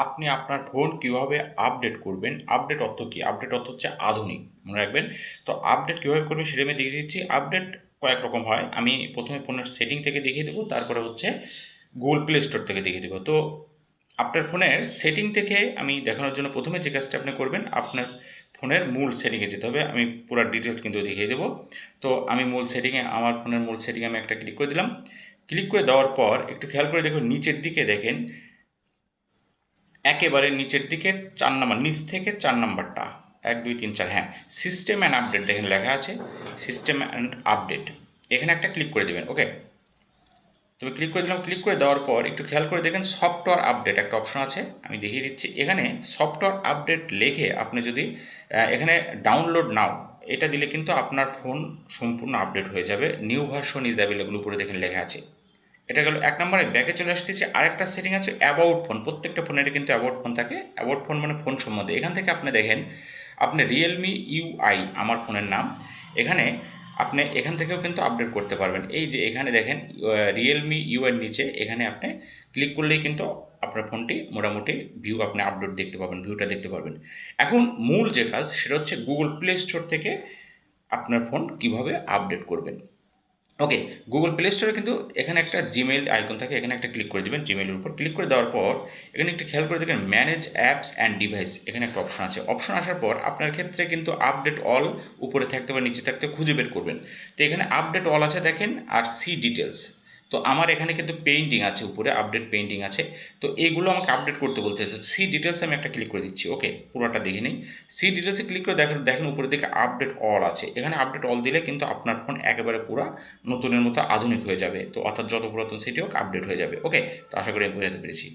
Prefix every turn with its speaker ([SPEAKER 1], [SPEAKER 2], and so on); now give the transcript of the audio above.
[SPEAKER 1] আপনি আপনার ফোন কিভাবে আপডেট করবেন। আপডেট অর্থ কি? আপডেট অর্থ হচ্ছে আধুনিক, মনে রাখবেন। তো আপডেট কিভাবে করবেন সেটা আমি দেখিয়ে দিচ্ছি। আপডেট কয়েক রকম হয়, আমি প্রথমে ফোনের সেটিং থেকে দেখিয়ে দেবো, তারপরে হচ্ছে গুগল প্লে স্টোর থেকে দেখিয়ে দেবো। তো আপনার ফোনের সেটিং থেকে আমি দেখানোর জন্য প্রথমে যে কাজটা আপনি করবেন, আপনার ফোনের মূল সেটিংয়ে যেতে হবে। আমি পুরো ডিটেলস কিন্তু দেখিয়ে দেবো। তো আমি মূল সেটিংয়ে, আমার ফোনের মূল সেটিংয়ে আমি একটা ক্লিক করে দিলাম। ক্লিক করে দেওয়ার পর একটু খেয়াল করে দেখুন, নিচের দিকে দেখেন, একেবারে নিচের দিকে 4 নাম্বার, নিচ থেকে 4 নাম্বারটা, 1 2 3 4, হ্যাঁ, সিস্টেম অ্যান্ড আপডেট দেখেন লেখা আছে, সিস্টেম অ্যান্ড আপডেট। এখানে একটা ক্লিক করে দেবেন। ওকে, তবে ক্লিক করে দিলাম। ক্লিক করে দেওয়ার পর একটু খেয়াল করে দেখেন, সফটওয়্যার আপডেট একটা অপশন আছে, আমি দেখিয়ে দিচ্ছি। এখানে সফটওয়্যার আপডেট লিখে আপনি যদি এখানে ডাউনলোড নাও এটা দিলে কিন্তু আপনার ফোন সম্পূর্ণ আপডেট হয়ে যাবে। নিউ ভার্সন ইজ অ্যাভেলেবল উপরে দেখেন লেখা আছে। এটা গেল 1 নম্বরে। ব্যাকে চলে আসতেছি, আরেকটা সেটিং আছে অ্যাবাউট ফোন। প্রত্যেকটা ফোনের কিন্তু অ্যাবাউট ফোন থাকে। অ্যাবাউট ফোন মানে ফোন সম্বন্ধে। এখান থেকে আপনি দেখেন, আপনি রিয়েলমি ইউআই আমার ফোনের নাম, এখানে আপনি এখান থেকেও কিন্তু আপডেট করতে পারবেন। এই যে এখানে দেখেন রিয়েলমি ইউআইয়ের নিচে এখানে আপনি ক্লিক করলেই কিন্তু আপনার ফোনটি মোটামুটি ভিউ, আপনি আপডেট দেখতে পাবেন, ভিউটা দেখতে পারবেন। এখন মূল যে কাজ সেটা হচ্ছে গুগল প্লে স্টোর থেকে আপনার ফোন কিভাবে আপডেট করবেন। ওকে, গুগল প্লে স্টোরে কিন্তু এখানে একটা জিমেইল আইকন থাকে, এখানে একটা ক্লিক করে দেবেন। জিমেইলের উপর ক্লিক করে দেওয়ার পর এখানে একটু খেয়াল করে দেখেন, ম্যানেজ অ্যাপস অ্যান্ড ডিভাইস, এখানে একটা অপশন আছে। অপশন আসার পর আপনার ক্ষেত্রে কিন্তু আপডেট অল উপরে থাকতে বা নিচে থাকতে খুঁজে বের করবেন। তো এখানে আপডেট অল আছে দেখেন, আর সি ডিটেলস। তো আমার এখানে কিন্তু পেইন্টিং আছে, উপরে আপডেট পেইন্টিং আছে। তো এইগুলো আমাকে আপডেট করতে বলতেছে। সি ডিটেলসে আমি একটা ক্লিক করে দিচ্ছি। ওকে, পুরোটা দেখে নিই। সি ডিটেলসে ক্লিক করে দেখেন, দেখেন উপরে দিকে আপডেট অল আছে। এখানে আপডেট অল দিলে কিন্তু আপনার ফোন একেবারে পুরো নতুনের মতো আধুনিক হয়ে যাবে। তো অর্থাৎ যত পুরাতন সেটি হোক আপডেট হয়ে যাবে। ওকে, তো আশা করি আমি বোঝাতে পেরেছি।